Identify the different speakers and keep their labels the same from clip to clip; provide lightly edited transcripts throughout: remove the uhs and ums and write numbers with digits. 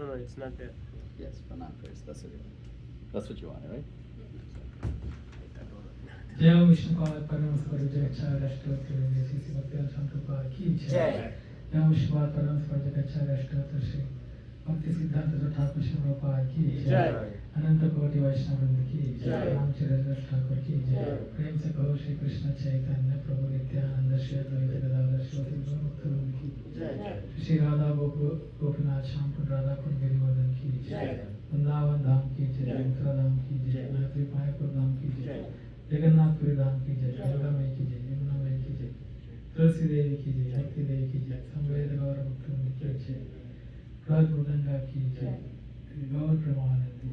Speaker 1: No, it's not there.
Speaker 2: Yes, Pranam That's what you want. That's what you want, right?
Speaker 3: जय विष्णुपाद परम स्वरूप जय चार अष्टोत्तर श्री श्री भक्ति संप्रभा की जय जय विष्णुपाद परम स्वरूप जय चार अष्टोत्तर श्री भक्ति सिद्धांत ठाकुर श्री प्रभुपाद की जय अनंत कोटि वैष्णव वृंद की जय रामचंद्र ठाकुर की जय प्रेम से कहो श्री कृष्ण चैतन्य प्रभु नित्यानंद श्री अद्वैत गदाधर श्री भक्त वृंद की जय श्री राधा गोपीनाथ श्याम कुंड राधा कुंड गिरिवर्धन की जय वृंदावन धाम की जय मथुरा धाम की जय मैत्री मायापुर धाम की जय जगन्नाथपुरी धाम की जय गंगा मई की जय यमुना मई की जय तुलसी देवी की जय शक्ति देवी की जय संवेद गौर भक्त की जय राज मृदंगा की जय गौर प्रमानंदी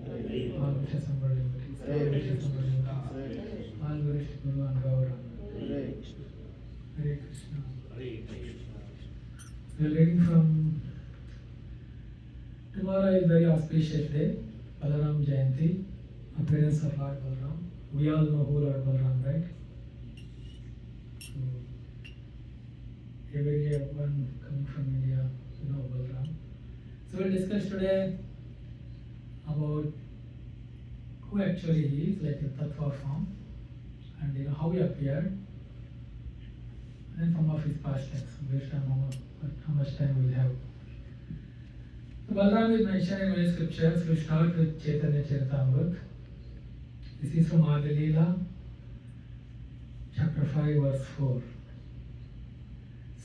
Speaker 3: आल विषय संबंधी सर्व विषय संबंधी आल वरिष्ठ भगवान गौरांग हरे Krishna we are reading from tomorrow is very auspicious day Balaram Jayanti appearance of Lord Balaram. We all know who Lord Balaram, right? So, everyone coming from India, you know Balaram. So we'll discuss today about who actually he is, like a tattva form, and you know how he appeared, and then some of his pastimes, based on how much time we'll have. So Balaram is mentioned in many scriptures. We'll start with Chaitanya Charitamrita. This is from Adi Leela, chapter 5, verse 4.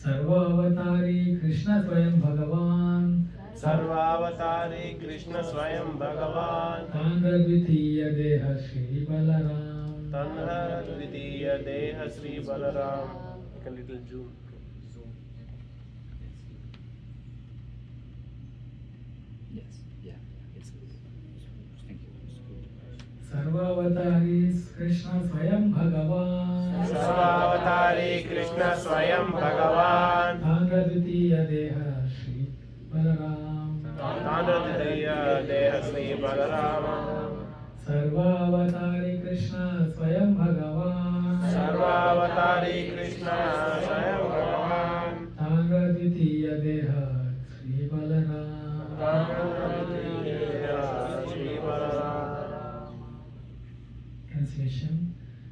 Speaker 3: Sarva avatari Krishna Swayam Bhagavan.
Speaker 1: Sarva avatari Krishna Swayam Bhagavan.
Speaker 3: Tandra Dvitiya Deha Shri Balaram.
Speaker 1: Tanha Dvitiya Deha Sri Balaram. Make a little zoom.
Speaker 2: Yes. Yeah. Yes. Thank you.
Speaker 3: Sarvavatari Krishna Swayam Bhagavan.
Speaker 1: Sarvavatari Krishna Swayam Bhagavan.
Speaker 3: Tandradvitiya Deha Shri Balaram.
Speaker 1: Tandradvitiya Deha Sri Balaram.
Speaker 3: Sarvavatari Krishna Swayam Bhagavan.
Speaker 1: Sarvavatari Krishna Swayam Bhagavan.
Speaker 3: Tandradvitiya Deha Shri Balaram.
Speaker 1: Tandradvitiya Sri Balaram.
Speaker 3: Translation.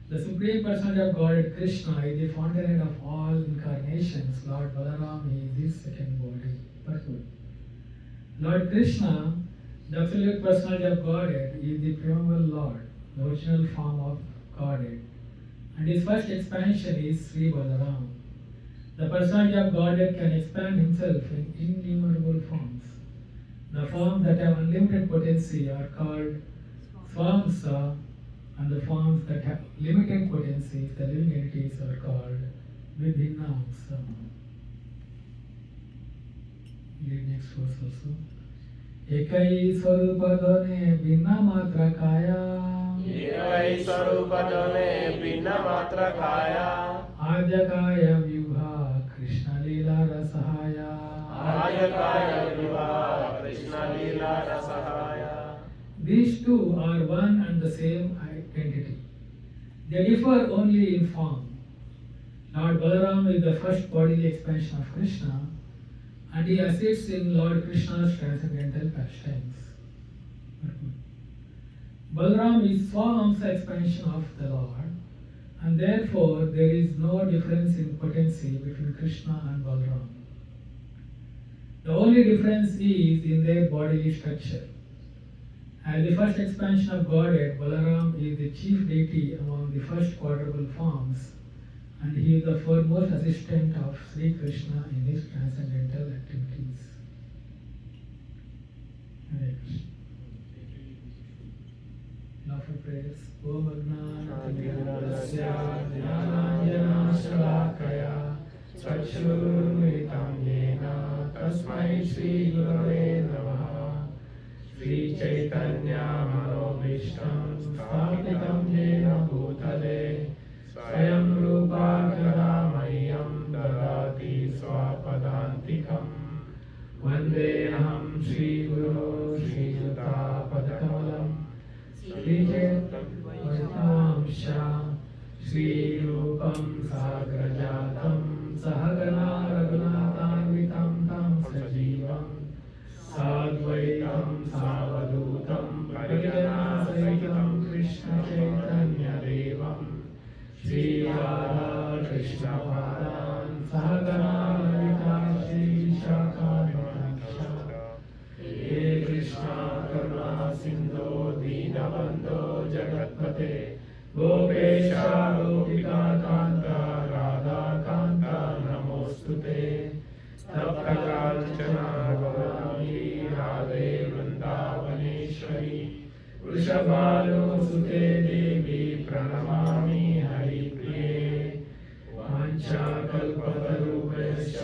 Speaker 3: The Supreme Personality of Godhead Krishna is the fountainhead of all incarnations. Lord Balaram is his second body. Purport. Lord Krishna, the Absolute Personality of Godhead, is the primeval Lord, the original form of Godhead. And his first expansion is Sri Balaram. The Personality of Godhead can expand himself in innumerable forms. The forms that have unlimited potency are called Swamsa, and the forms that have limited potency, the living entities, are called Vibhinamsa. Read next verse also. Ekai Swarupadone Bhinna Matra Kaya.
Speaker 1: Ekai Swarupadone Bhinna Matra Kaya.
Speaker 3: Ajakaya Vyuha Krishna Lila Rasahaya.
Speaker 1: Ajakaya Vyuha Krishna Lila Rasahaya.
Speaker 3: These two are one and the same entity. They differ only in form. Lord Balaram is the first bodily expansion of Krishna, and he assists in Lord Krishna's transcendental pastimes. Balaram is Swamsa expansion of the Lord, and therefore there is no difference in potency between Krishna and Balaram. The only difference is in their bodily structure. As the first expansion of Godhead, Balaram is the chief deity among the first quadruple forms, and he is the foremost assistant of Sri Krishna in his transcendental activities. Hare Krishna. Now for prayers. Om Agnanatirandasya Jnananjana Shalakaya Chakshurmilitam Yena Tasmai Shri Gurave Namaha. Shri Chaitanya Manobhishtam Sthapitam Yena Bhutale Swayam Rupa Kadamayam Dadati Swapadantikam Vandeham Shri Guru Shri Yuta Padakamalam Shri Chaitanya Shri Rupam Sagrajatam Sahagana Raghunathanvitam Tam Sajivam Sadvaita जगत्पते गोपेश गोपिका कांत राधा कांत नमोस्तुते तप्तकांचना गौरांगी राधे वृंदावनेश्वरी वृषभानुसुते देवी प्रणमामि हरिप्रिये वाञ्छाकल्पतरुभ्यश्च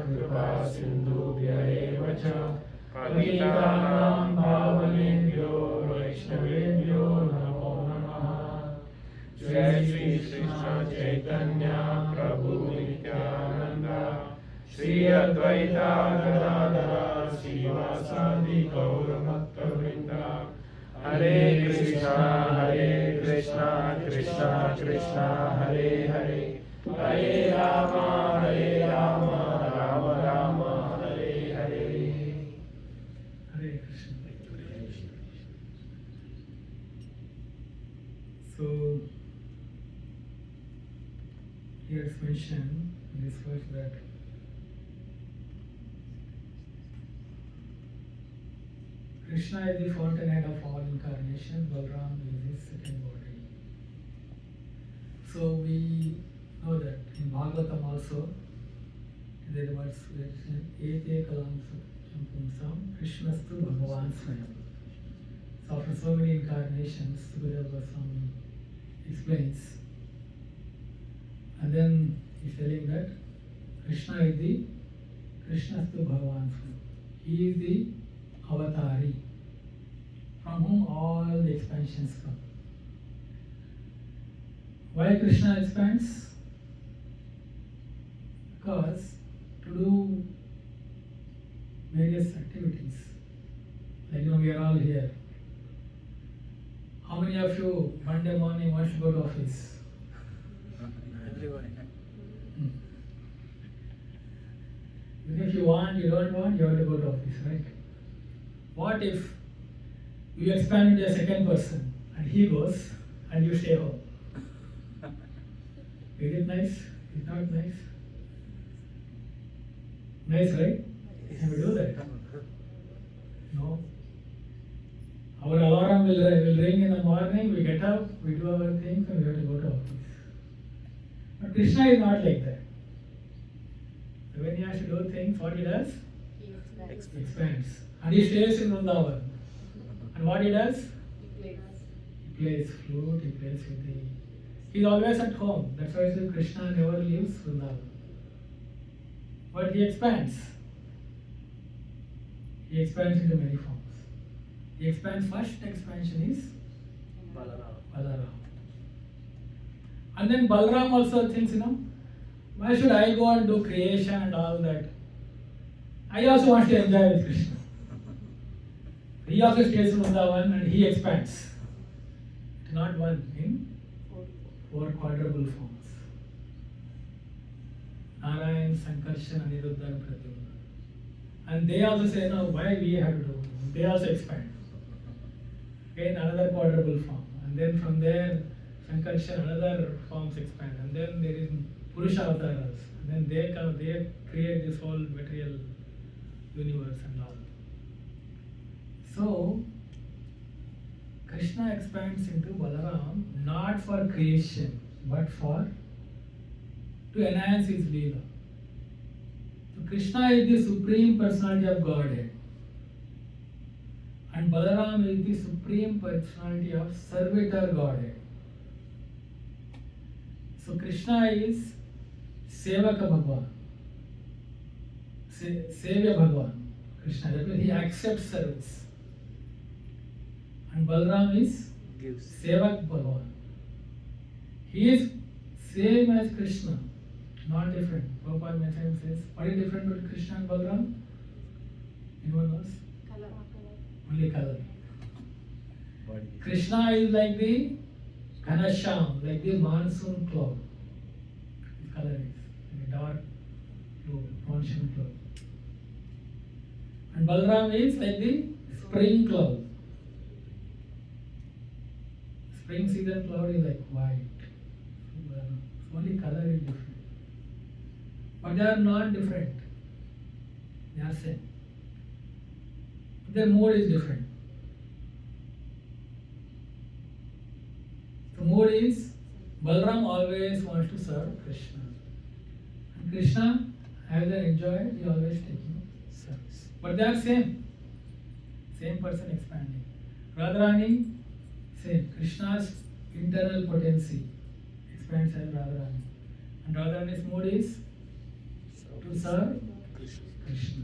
Speaker 3: कृपा सिन्धुभ्य एव च पतितानां पावनेभ्यो वैष्णवेभ्यो नमो नमः। जय श्री कृष्ण चैतन्य प्रभु नित्यानंद श्री अद्वैता गदाधर श्रीवासादि गौरभक्तवृंद हरे कृष्णा कृष्णा कृष्णा हरे हरे हरे राम राम राम हरे हरे। हरे Krishna. So here it's mentioned in this verse that Krishna is the fountainhead of all incarnation, Balaram is his second body. So we know that in Bhagavatam also, there are words written, Ete kalam sampumsam, Krishnastu Bhagavan Swayam. So after so many incarnations, Sukadeva Goswami explains, and then he's telling that Krishna is the Krishnastu Bhagavan Swayam. He is the avatari, from whom all the expansions come. Why Krishna expands? Because to do various activities, like we are all here. How many of you Monday morning want to go to office?
Speaker 1: Everyone.
Speaker 3: Even if you want, you don't want, you have to go to office, right? What if you expand into a second person and he goes and you stay home? Is it nice? Is it not nice? Nice, right? Can we do that? No. Our alarm will ring in the morning, we get up, we do our things and we have to go to office. But Krishna is not like that. So when he has to do things, what he does? He expands. And he stays in Vrindavan. And what he does? He plays flute, he plays with the... He's always at home. That's why Krishna never leaves Vrindavan. But he expands. He expands into many forms. He expands, first expansion is Balarama. And then Balaram also thinks, why should I go and do creation and all that? I also want to enjoy with Krishna. He also stays in Vrindavan and he expands. Not one, in 4 quadruple forms. Narayan, Sankarshan, Aniruddha and Pradyumna. And they also say, no, why we have to do? They also expand. Again, another quadruple form. And then from there, Sankarshan, another forms expand. And then there is Purusha avatars. And then they create this whole material universe and all. So, Krishna expands into Balaram not for creation, but to enhance his Leela. So Krishna is the Supreme Personality of Godhead. And Balaram is the Supreme Personality of Servitor Godhead. So Krishna is Sevaka Bhagwan. Sevya Bhagwan. Krishna, that means he accepts service. And Balaram is
Speaker 1: Gives.
Speaker 3: Sevak Bhagavan. He is same as Krishna, not different. Prabhupada mentioned says, what is different between Krishna and Balaram? Anyone knows?
Speaker 4: Color.
Speaker 3: Only color.
Speaker 2: Body.
Speaker 3: Krishna is like the Ghanasham, like the monsoon cloud. His color is like a dark blue, monsoon cloud. And Balaram is like the spring cloud. Spring season cloud is like white. Only color is different. But they are not different. They are same. Their mode is different. is Balaram always wants to serve Krishna. And Krishna, as they enjoy, he always taking service. But they are same. Same person expanding. Radharani, same. Krishna's internal potency expands as Radharani. And Radharani's mood is to serve Krishna.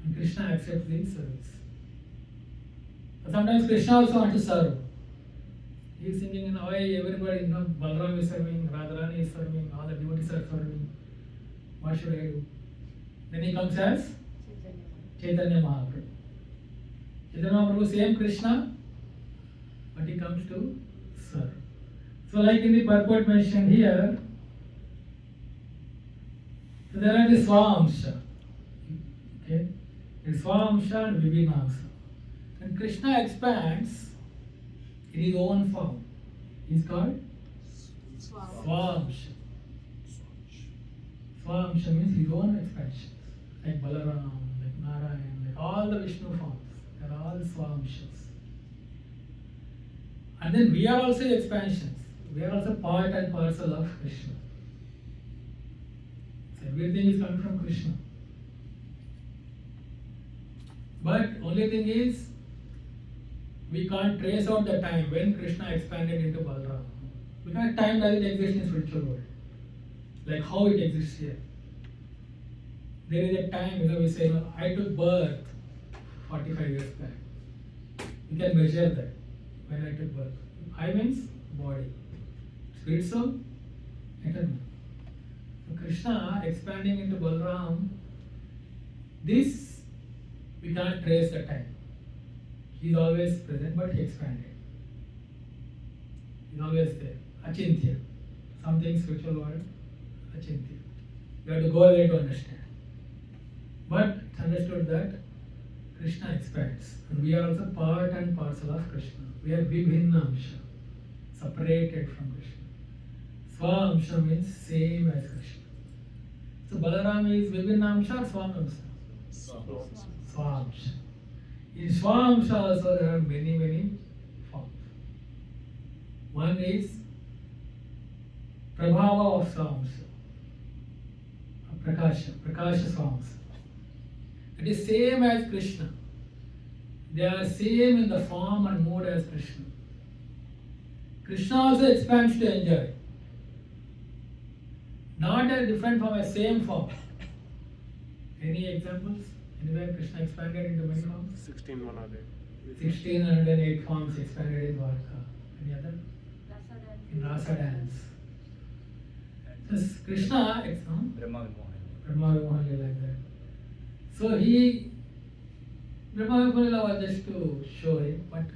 Speaker 3: And Krishna accepts the service. But sometimes Krishna also wants to serve. He is thinking, why everybody, Balaram is serving, Radharani is serving, all the devotees are serving. What should I do? Then he comes as Chaitanya Mahaprabhu. Chaitanya Mahaprabhu, same Krishna, but he comes to serve. So like in the purport mentioned here, so there are the Swamsha. Okay? The Swamsha and Vibhinamsha. When Krishna expands in his own form, he is called Swamsha. Swamsha means his own expansions. Like Balarama, like Narayan, like all the Vishnu forms. They are all Swamshas. And then we are also expansions. We are also part and parcel of Krishna. So everything is coming from Krishna. But only thing is, we can't trace out the time when Krishna expanded into Balarama. Because time doesn't exist in spiritual world. Like how it exists here. There is a time, we say, I took birth 45 years back. You can measure that when I took birth. I means body. Spirit soul, eternal. So Krishna expanding into Balaram, this we can't trace the time. He is always present, but he expanded. He is always there. Achintya. Something spiritual word, Achintya. You have to go there to understand. But it's understood that Krishna expands. And we are also part and parcel of Krishna. We are Vibhinnamsha, separated from Krishna. Swamsha means same as Krishna. So Balarama is Vibhinnamsha or Swamamsha? Swamsha. In Swamsha also there are many forms. One is Prabhava of Swamsha. Prakasha Swamsha. It is same as Krishna. They are same in the form and mode as Krishna. Krishna also expands to enjoy. Not a different form, a same form. Any examples? Anywhere Krishna expanded into many forms? 1608 forms expanded in Dwarka. Any other? In Rasa dance. So Krishna, Brahma Vimohan like that. So Brahma Vimohan was just to show it, but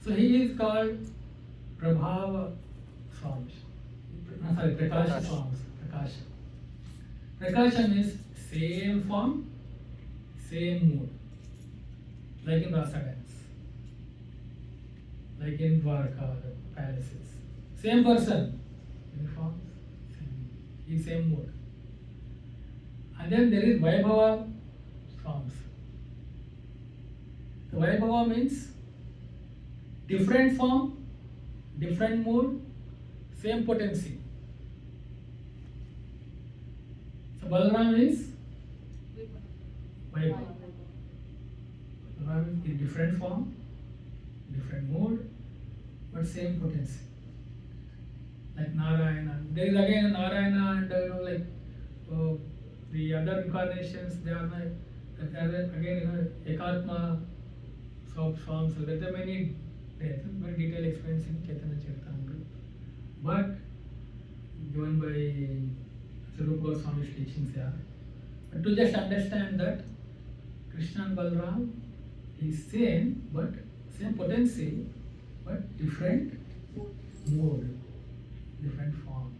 Speaker 3: so he is called Prabhava Swams. Sorry, Prakasha Swams. Prakasha means same form, same mood. Like in Rasa dance. Like in Dwarka, the palaces. Same person. Uniform, same mood. And then there is Vaibhava forms. The Vaibhava means different form, different mood, same potency. So Balaram is Vaibhava. Balaram is different form, different mood, but same potency. Like Narayana. There is again a Narayana and like the other incarnations, they are again Ekatma forms. So there are many very detailed experience in Chaitanya Charitamrita. But given by Rupa Goswami's teachings here. But to just understand that Krishna and Balaram is same, but same potency, but different mode, different form.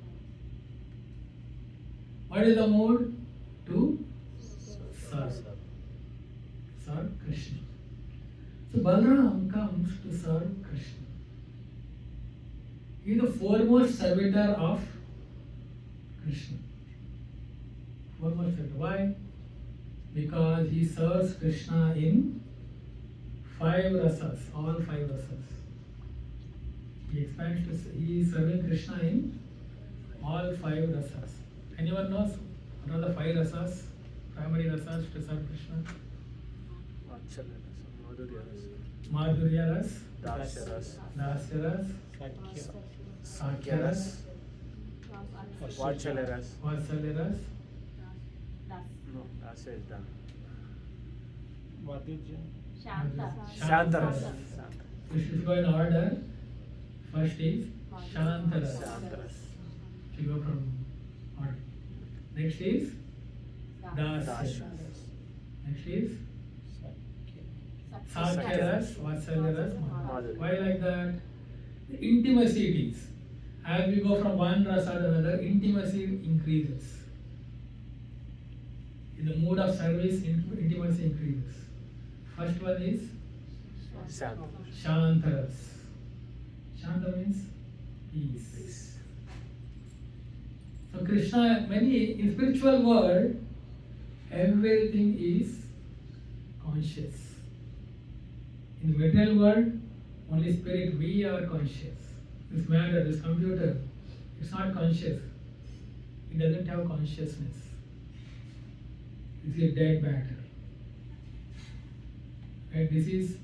Speaker 3: What is the mode? To serve. Serve Krishna. So Balaram comes to serve Krishna. He is the foremost servitor of Krishna. Foremost servitor. Why? Because he serves Krishna in 5 rasas, all 5 rasas. He expands he is serving Krishna in all 5 rasas. Anyone knows what are the 5 rasas? Primary rasas to serve Krishna?
Speaker 1: Vachalya rasa, madhurya rasa,
Speaker 3: Madhurya ras,
Speaker 1: dasya rasa,
Speaker 3: Dasya ras,
Speaker 1: sakya rasa, vachalya rasa.
Speaker 3: Vatsalya ras,
Speaker 1: No, dasya is done.
Speaker 4: Shanta.
Speaker 1: Shanta rasa.
Speaker 3: So if you go in order, first is Shanta ras.
Speaker 1: Shanta rasa.
Speaker 3: If you go from order. Next is Dasya
Speaker 1: Dasya
Speaker 3: ras.
Speaker 1: rasa.
Speaker 3: Next is Sakya ras, Vatsalya ras, Madhurya. Why like that? The intimacy it is. As we go from one rasa to another, intimacy increases. In the mood of service, intimacy increases. First one is
Speaker 1: Shanta.
Speaker 3: Shanta ras. Shanta means peace.
Speaker 1: Peace.
Speaker 3: So Krishna, in spiritual world, everything is conscious. In the material world, only spirit, we are conscious. This matter, this computer, it's not conscious. It doesn't have consciousness. This is dead matter. And this is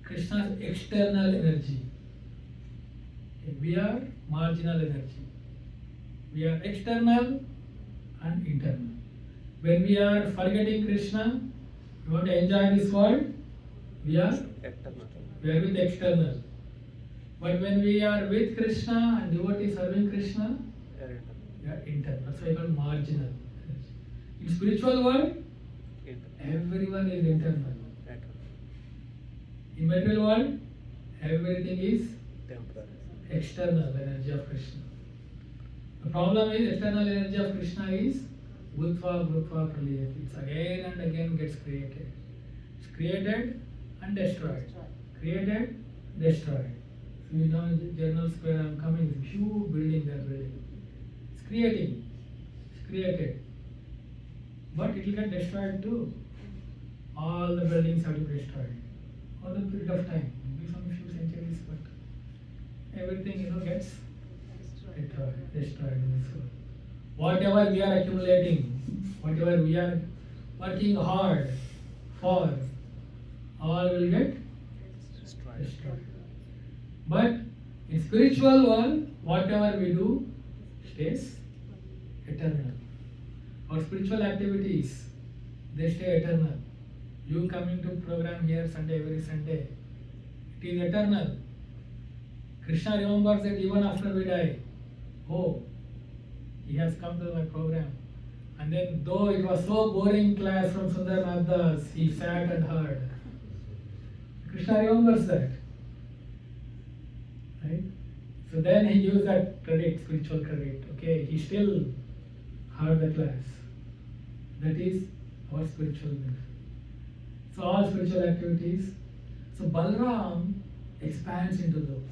Speaker 3: Krishna's external energy. Okay, we are marginal energy. We are external and internal. When we are forgetting Krishna, we want to enjoy this world, we are with external. But when we are with Krishna and devotee serving Krishna, we are internal. That's why I call marginal. In spiritual world, everyone is internal. In material world, everything is external energy of Krishna. The problem is external energy of Krishna is Bhutva Bhutva Praliyati. It's again and again gets created. It's created and destroyed. Created, destroyed. So you know in Journal Square I'm coming, it's a huge building they are building. It's creating. It's created. But it will get destroyed too. All the buildings have to be destroyed. For the period of time. Maybe some few centuries, but everything gets destroyed in this world. Whatever we are accumulating, whatever we are working hard for, all will get destroyed. But in spiritual world, whatever we do stays eternal. Our spiritual activities, they stay eternal. You coming to program here every Sunday, it is eternal. Krishna remembers that even after we die. Oh, he has come to my program. And then though it was so boring class from Sundar Nath, he sat and heard. Krishna remembers that. Right? So then he used that credit, spiritual credit. Okay, he still heard the class. That is our spiritual life. So all spiritual activities. So Balaram expands into those.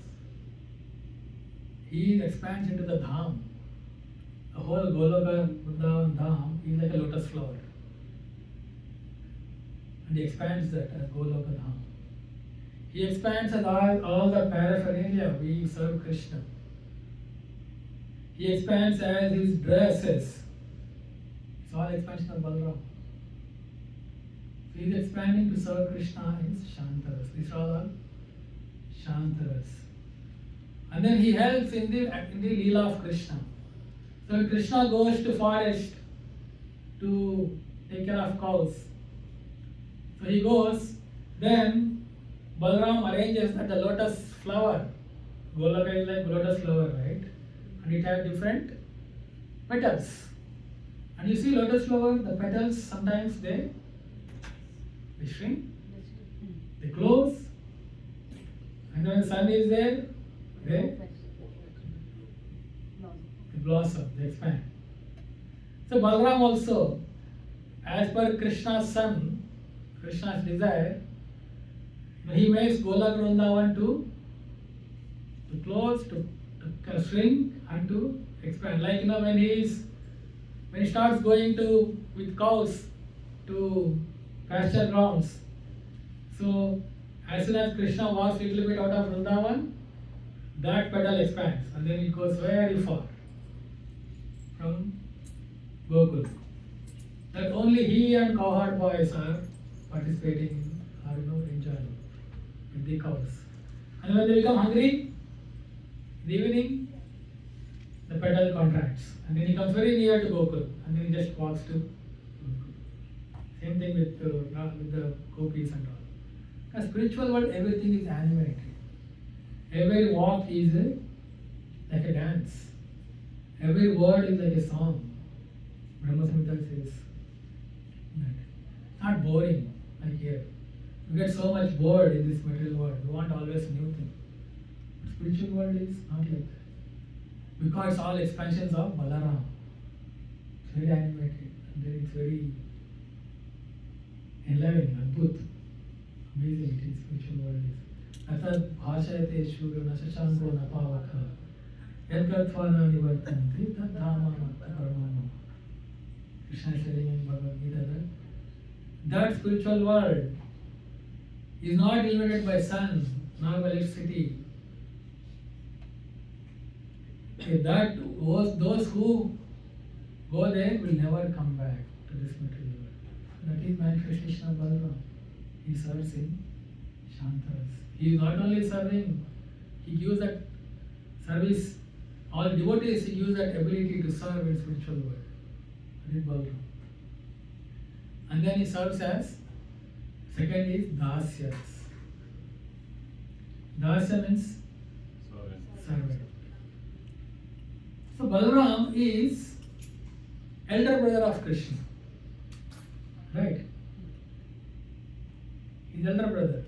Speaker 3: He expands into the Dham. The whole Goloka Vrindavan Dham is like a lotus flower. And he expands that as Goloka Dham. He expands as all the paraphernalia we serve Krishna. He expands as his dresses. It's all expansion of Balaram. So he is expanding to serve Krishna in Shantaras. These are all Shantaras. And then he helps in the Leela of Krishna. So when Krishna goes to forest to take care of cows, so he goes, then Balaram arranges that the lotus flower, Golaka is like lotus flower, right? And it has different petals. And you see lotus flower, the petals sometimes they shrink, they close, and when the sun is there, they blossom, they expand. So Balaram also, as per Krishna's son, Krishna's desire, he makes Golak Vrindavan to close, to shrink and to expand. Like when he starts going with cows to pasture grounds. So as soon as Krishna walks a little bit out of Vrindavan, that petal expands and then it goes very far from Gokul. That only he and cowherd boys are participating in, are enjoying with the cows. And when they become hungry, in the evening, the petal contracts and then he comes very near to Gokul and then he just walks to Gokul. Same thing with the gopis and all. In the spiritual world, everything is animated. Every walk is like a dance. Every word is like a song. Brahma Samhita says that. It's not boring like here. You get so much bored in this material world. You want always new thing. But spiritual world is not like that. Because it's all expansions of Balarama. It's very animated and then it's very enlivening, adbhut. Amazing it is, spiritual world is. Nath bhashayate shuryo na shashanko na pavaka yadgatva na nivartanti tad dhamma matta paramama. Krishna is telling in Bhagavad Gita that spiritual world is not illuminated by sun nor by electricity. That those who go there will never come back to this material world. That is manifestation of Balarama. He serves in Shantas. He is not only serving, he gives that service, all devotees, he gives that ability to serve in spiritual world. That is Balarama. And then he serves as, second is Dasyas. Dasya means servant. So Balaram is elder brother of Krishna. Right? He's elder brother.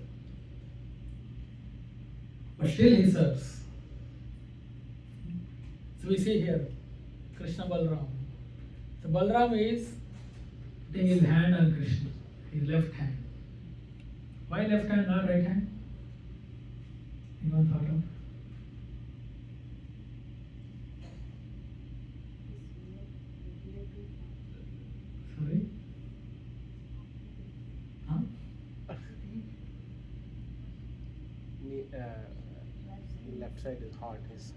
Speaker 3: But still he serves. So we see here, Krishna Balaram. So Balaram is putting his hand on Krishna, his left hand. Why left hand, not right hand? Anyone thought of? Sorry? Huh?
Speaker 1: Left side is heart. Is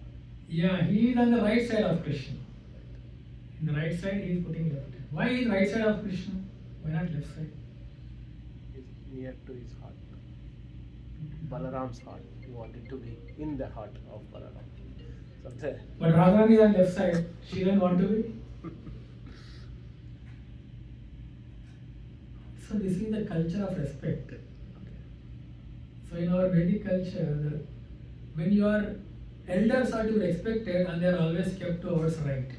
Speaker 3: Yeah, he is on the right side of Krishna. In the right side, he is putting left hand. Why is right side of Krishna? Why not left side?
Speaker 1: near to his heart. Balaram's heart. He wanted to be in the heart of Balaram. So there.
Speaker 3: But Radharani is on left side. She didn't want to be. So this is the culture of respect. So in our Vedic culture, when your elders are to be respected and they are always kept towards right.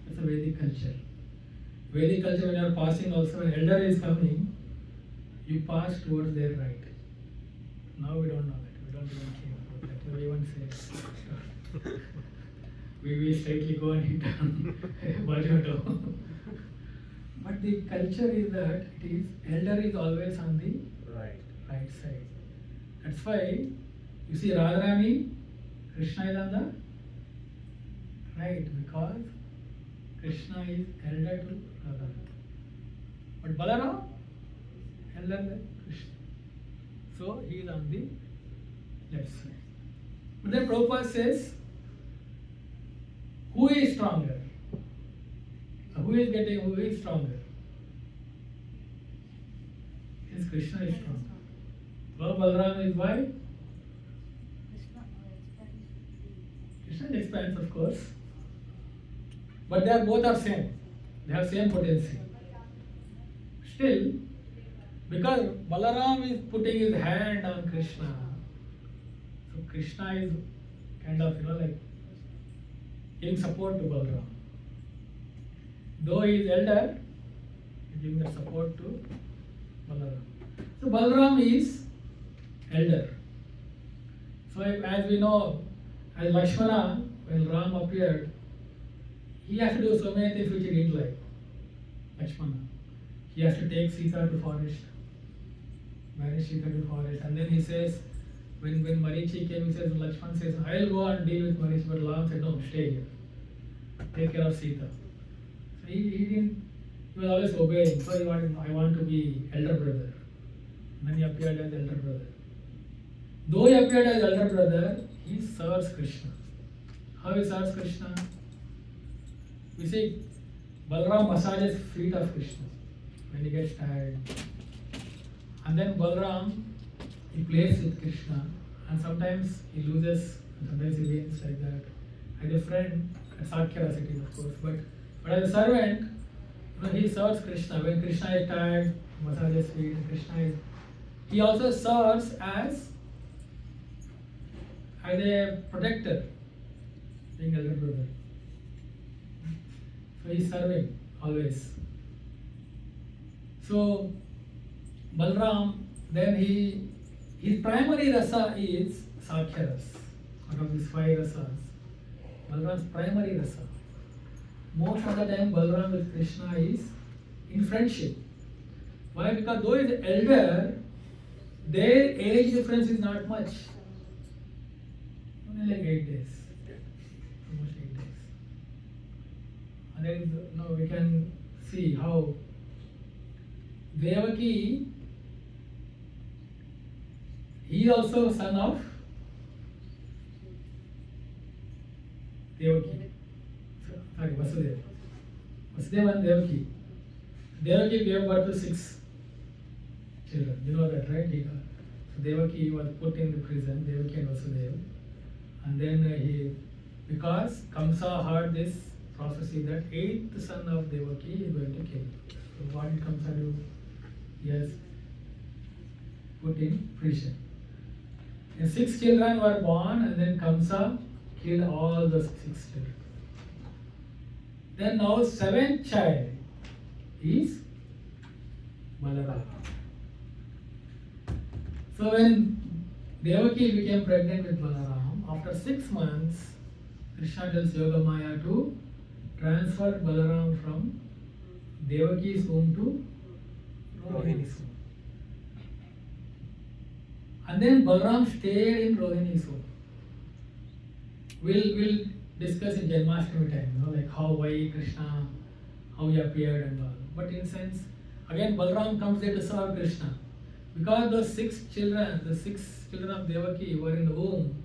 Speaker 3: That's a Vedic culture. Vedic culture, when you are passing also, when elder is coming, you pass towards their right. Now we don't know that. We don't even care about that. We even say, we straightly go and hit on Bajoto. But the culture is that it is elder is always on the right side. That's why you see Radharani, Krishna is on the right because Krishna is elder to Radharani. But Balarama, elder than Krishna. So he is on the left side. But then Prabhupada says, who is stronger? Who is stronger? Yes, Krishna is stronger. Well, Balarama is why? Krishna expands, of course. But they are both are same. They have same potency. Still, because Balaram is putting his hand on Krishna, so Krishna is kind of, like giving support to Balaram. Though he is elder, he is giving the support to Balaram. So Balaram is elder. So as we know, as Lakshmana, when Ram appeared, he has to do so many things which he didn't like. Lakshmana. He has to take Sita to forest, banish Sita to forest, and then he says, when Marichi came, he says, Lakshmana says, I'll go and deal with Marichi, but Ram said, no, stay here. Take care of Sita. So he was always obeying. So I want to be elder brother. And then he appeared as elder brother. Though he appeared as elder brother, he serves Krishna. How he serves Krishna? We see Balaram massages feet of Krishna when he gets tired. And then Balaram, he plays with Krishna, and sometimes he loses, and sometimes he wins, like that. As a friend, at Sakyara city, of course, but as a servant, he serves Krishna. When Krishna is tired, he massages feet. He also serves as a protector, being elder brother. So he is serving always. So Balaram, then his primary rasa is Sakhya Ras. Out of these 5 rasas, Balaram's primary rasa. Most of the time Balaram with Krishna is in friendship. Why? Because though he is elder, their age difference is not much. Only like 8 days. Almost 8 days. And then we can see how Devaki, he is also son of Devaki. Sorry, Vasudeva. Vasudeva and Devaki. Devaki gave birth to 6 children. You know that, right? So Devaki was put in the prison, Devaki and Vasudeva. And then because Kamsa heard this prophecy that 8th son of Devaki is going to kill. So what did Kamsa do? He has put in prison. And 6 children were born, and then Kamsa killed all the 6 children. Then now 7th child is Balarama. So when Devaki became pregnant with Balaram, after 6 months, Krishna tells Yogamaya to transfer Balaram from Devaki's womb to Rohini's womb. And then Balaram stayed in Rohini's womb. We'll discuss in Janmashtami time, like why Krishna, how he appeared and all. But in a sense, again Balaram comes there to serve Krishna. Because those 6 children, the 6 children of Devaki were in the womb,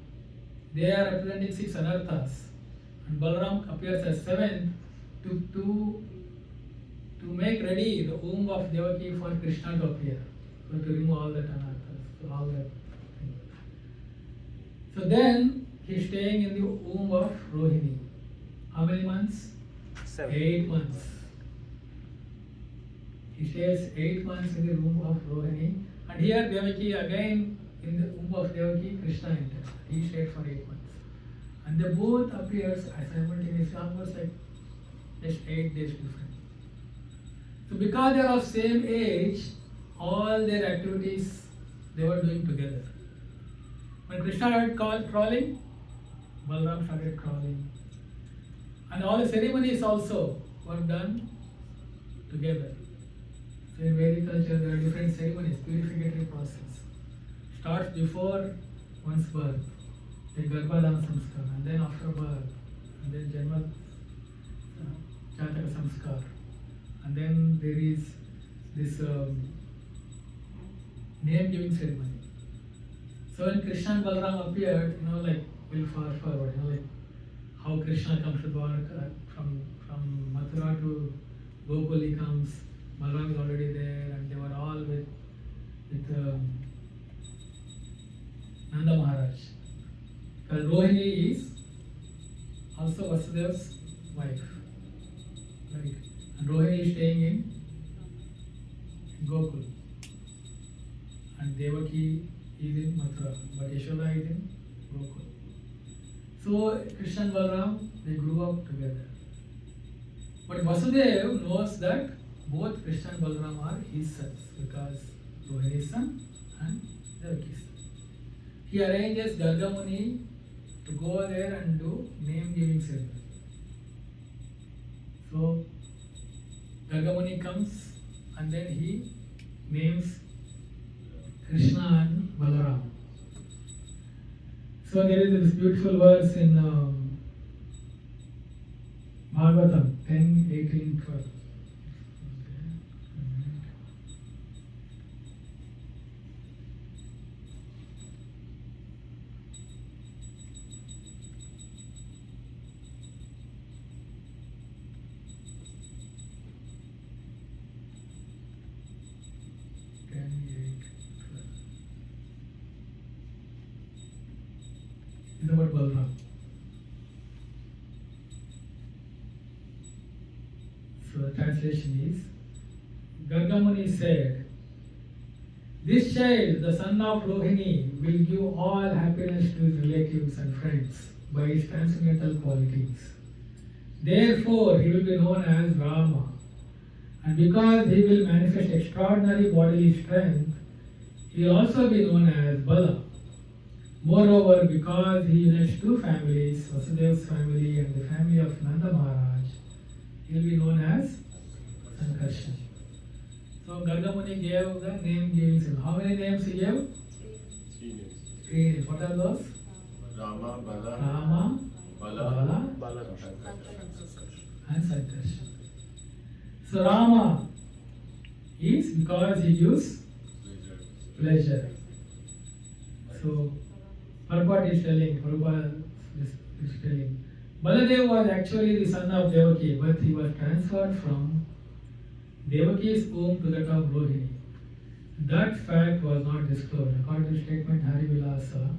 Speaker 3: they are representing 6 anarthas. And Balaram appears as 7th to make ready the womb of Devaki for Krishna to appear. So to remove all that anarthas, so all that thing. So then he is staying in the womb of Rohini. How many months?
Speaker 1: 7.
Speaker 3: 8 months. He stays 8 months in the womb of Rohini. And here Devaki, again in the womb of Devaki, Krishna entered. He stayed for 8 months. And they both appears simultaneously, almost like just 8 days different. So because they are of same age, all their activities they were doing together. When Krishna started crawling, Balaram started crawling. And all the ceremonies also were done together. So in Vedic culture there are different ceremonies, purificatory process. Starts before one's birth, the Garbhadana Samskar, and then after birth, and then Janma Jataka Samskar. And then there is this name giving ceremony. So when Krishna and Balaram appeared, we'll fast forward, like how Krishna comes to Dwarka, from Mathura to Gokul he comes, Balaram is already there, and they were all with Nanda Maharaj. Because Rohini is also Vasudeva's wife, right? And Rohini is staying in Gokul, and Devaki is in Mathura, but Yashoda is in Gokul. So Krishna and Balaram, they grew up together. But Vasudeva knows that both Krishna and Balaram are his sons, because Rohini's son and Devaki's son. He arranges Garga Muni to go there and do name giving ceremony. So Garga Muni comes, and then he names Krishna and Balaram. So there is this beautiful verse in Bhagavatam 10, 18, 12. is about Balaram. So the translation is, Gargamuni said, this child, the son of Rohini, will give all happiness to his relatives and friends by his transcendental qualities. Therefore, he will be known as Rama. And because he will manifest extraordinary bodily strength, he will also be known as Bala. Moreover, because he unites two families, Vasudev's family and the family of Nanda Maharaj, he will be known as Sankarshan. So Gargamuni gave the name giving symbol. How many names he gave?
Speaker 2: Three names.
Speaker 3: Three names. What are those?
Speaker 2: Rama, Bala,
Speaker 3: Rama, Bala,
Speaker 1: Balarama.
Speaker 3: and Sankarshan. So Rama is because he gives pleasure. So Prabhupada is telling, Prabhupada is telling, Baladev was actually the son of Devaki, but he was transferred from Devaki's womb to that of Rohini. That fact was not disclosed. According to the statement Harivilasa,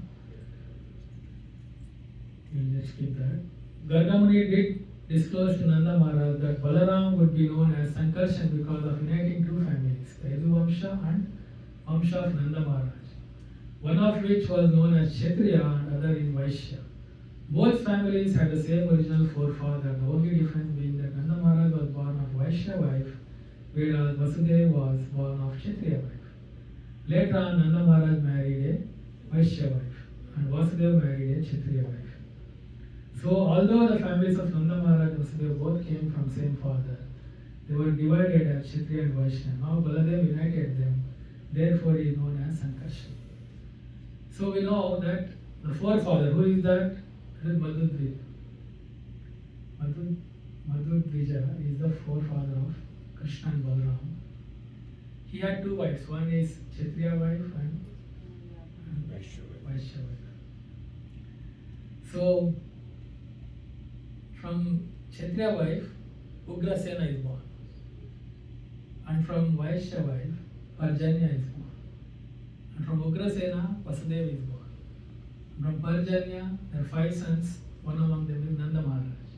Speaker 3: we'll just skip that. Gargamuni did disclose to Nanda Maharaj that Balaram would be known as Sankarshan because of uniting two families, the Yadu Vamsha and Vamsha of Nanda Maharaj, one of which was known as Kshatriya and other is Vaishya. Both families had the same original forefather, the only difference being that Nanda Maharaj was born of Vaishya wife, whereas Vasudeva was born of Kshatriya wife. Later on, Nanda Maharaj married a Vaishya wife and Vasudeva married a Kshatriya wife. So, although the families of Nanda Maharaj and Vasudeva both came from same father, they were divided as Kshatriya and Vaishya. Now Baladev united them, therefore he is known as Sankarshan. So we know that the forefather, who is that? That is Madhudvija. Madhudvija is the forefather of Krishna and Balaram. He had two wives, one is Kshatriya wife and Vaishya wife. So, from Kshatriya wife, Ugrasena is born. And from Vaishya wife, Parjanya is born. And from Ugrasena, Vasudeva is born. From Parjanya, there are 5 sons, one among them is Nanda Maharaj.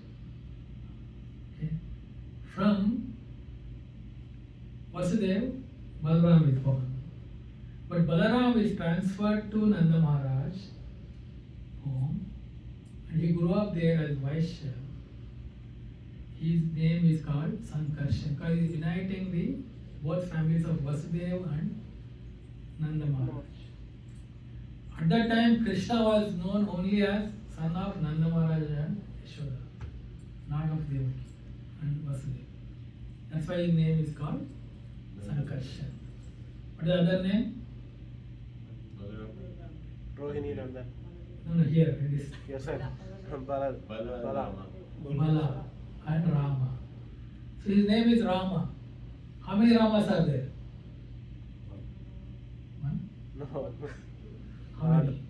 Speaker 3: Okay. From Vasudeva, Balaram is born. But Balaram is transferred to Nanda Maharaj home and he grew up there as Vaishya. His name is called Sankarshan because he is uniting the both families of Vasudeva and Nanda Maharaj. At that time, Krishna was known only as son of Nanda Maharaj and Yashoda, not of Devaki and Vasudeva. That's why his name is called Sankarshan. What is the other name?
Speaker 1: Rohini Nanda.
Speaker 3: No, here it is
Speaker 1: Yes, sir. Bala.
Speaker 3: Bala and Rama. So his name is Rama. How many Ramas are there? One?
Speaker 1: No.
Speaker 3: How many?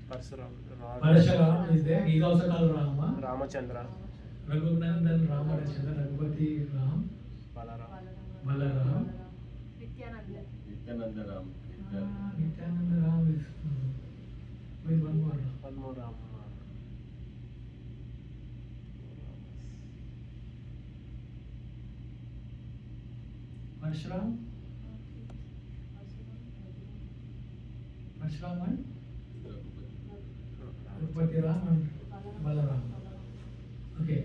Speaker 1: Parsuram.
Speaker 3: Parashuram is there. He is also called Rama.
Speaker 1: Ramachandra.
Speaker 3: Raghunandan, Ramachandra, Raghupati, Ram,
Speaker 1: Balaram.
Speaker 3: Balaram.
Speaker 2: Nityananda Ram.
Speaker 3: Nityananda Ram is wait, one more Ram.
Speaker 1: One more Ram.
Speaker 3: Parshuram. Parshuram and Raghupati Ram and Balaram. Okay.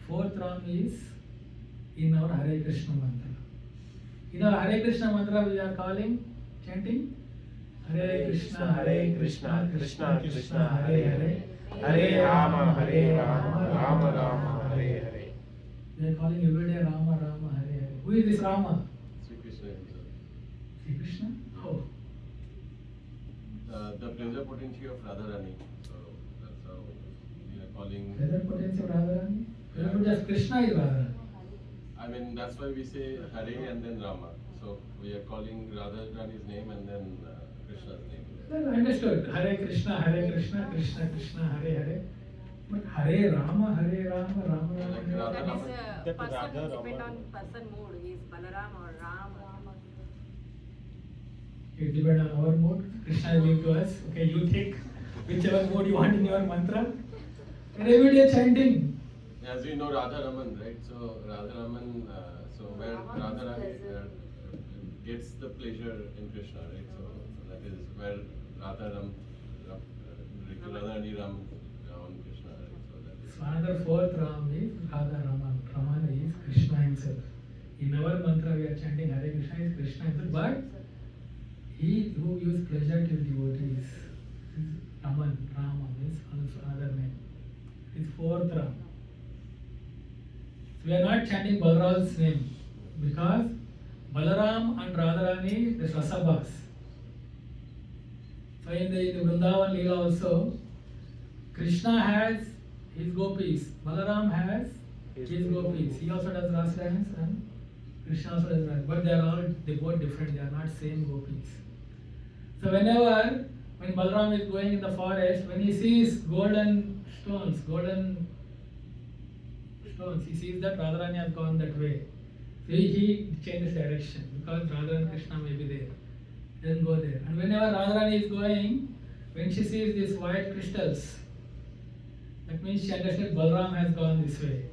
Speaker 3: 4th Ram is in our Hare Krishna mantra. In our Hare Krishna mantra we are calling, chanting Hare Krishna, Krishna Krishna, Hare Hare,
Speaker 1: Hare Rama, Rama Rama, Hare Hare.
Speaker 3: We are calling every day Rama, Rama, Hare Hare. Who is this Rama?
Speaker 2: Sri Krishna himself.
Speaker 3: Sri Krishna? How?
Speaker 2: The pleasure potency of Radharani. So that's how we are calling.
Speaker 3: Pleasure potency of Radharani? Pleasure potency of Krishna is Radharani.
Speaker 2: I mean, that's why we say Hare and then Rama. So we are calling Radharani's name and then Krishna's name.
Speaker 3: Well, understood. Hare Krishna, Krishna Krishna, Hare Hare. But Hare Rama, Rama Rama.
Speaker 2: Like
Speaker 3: Hare.
Speaker 2: Radha
Speaker 4: That
Speaker 2: Rama.
Speaker 4: is person depend on person mood. Is Balaram or Ram?
Speaker 3: It depends on our mood. Krishna will give to us. Okay, you think whichever mode you want in your mantra. And every day chanting.
Speaker 2: As we know Radha Raman, right? So Radha Raman, so where Radha Rani gets the pleasure in Krishna, right? So that is where Radha Rani Ram on Krishna, right? So that is.
Speaker 3: So another fourth Ram is Radha Raman. Raman is Krishna himself. In our mantra we are chanting Hare Krishna is Krishna himself, but he who gives pleasure to his devotees is Raman. Rama is also another name. It is fourth Ram. So we are not chanting Balaram's name because Balaram and Radharani is Rasabhas. So in the Vrindavan Leela also, Krishna has his gopis, Balaram has his gopis. He also does Ras dance and Krishna also does Ras, but they are both different. They are not same gopis. So when Balaram is going in the forest, when he sees golden stones, he sees that Radharani has gone that way. So he changes direction because Radha and Krishna may be there. Then go there. And whenever Radharani is going, when she sees these white crystals, that means she understands Balaram has gone this way.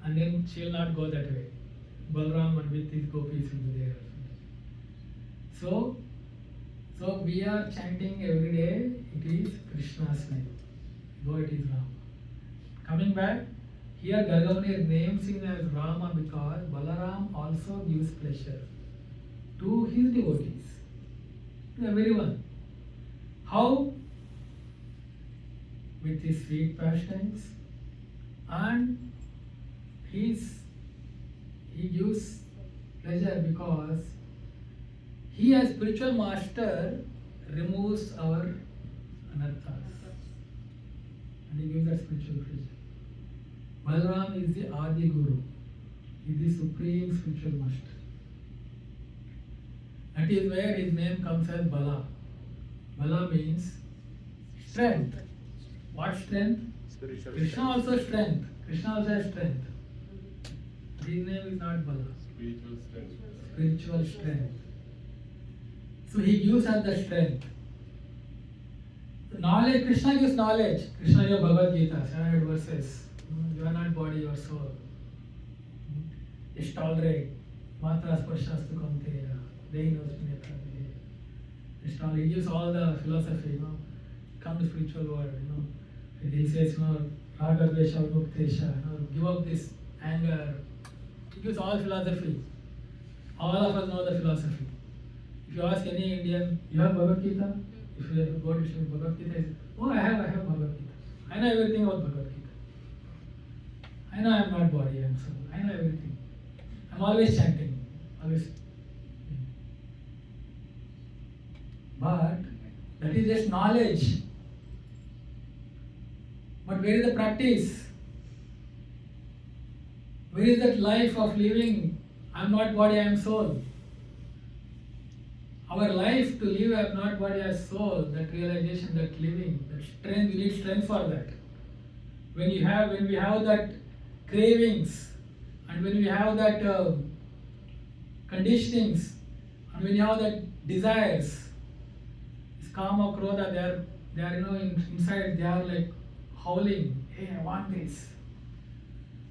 Speaker 3: And then she will not go that way. Balaram and with his gopis will be there. So we are chanting every day, it is Krishna's name, though it is Rama. Coming back, here Gargamuni names him as Rama because Balaram also gives pleasure to his devotees, to everyone. How? With his sweet pastimes, and he gives pleasure because he as spiritual master removes our anarthas and he gives us spiritual pleasure. Balaram is the Adi Guru, he is the supreme spiritual master. That is where his name comes as Bala. Bala means strength. What strength?
Speaker 1: Spiritual
Speaker 3: Krishna
Speaker 1: strength.
Speaker 3: also strength. Krishna also has strength. His name is not Bala.
Speaker 2: Spiritual strength.
Speaker 3: Spiritual strength. So he gives us the strength. The knowledge, Krishna gives knowledge. Krishna gives Bhagavad Gita, 700 verses. You are not body, you are soul. Just tolerate. Matra sparshastu kaunteya. Dehi knows me yatra. Just tolerate. He gives all the philosophy, Come to spiritual world, He says, Raga Dvesha Muktesha, give up this anger. He gives all philosophy. All of us know the philosophy. If you ask any Indian, you have Bhagavad Gita? If you go to Bhagavad Gita, he says, oh, I have Bhagavad Gita. I know everything about Bhagavad Gita. I know I am not body, I am soul. I know everything. I am always chanting. Always. But that is just knowledge. But where is the practice? Where is that life of living? I am not body, I am soul. Our life to live, I am not body, I am soul, that realization, that living, that strength, we need strength for that. When we have that cravings, and when we have that conditionings, and when you have that desires, this kama, krodha, they are inside, they are like howling, hey, I want this.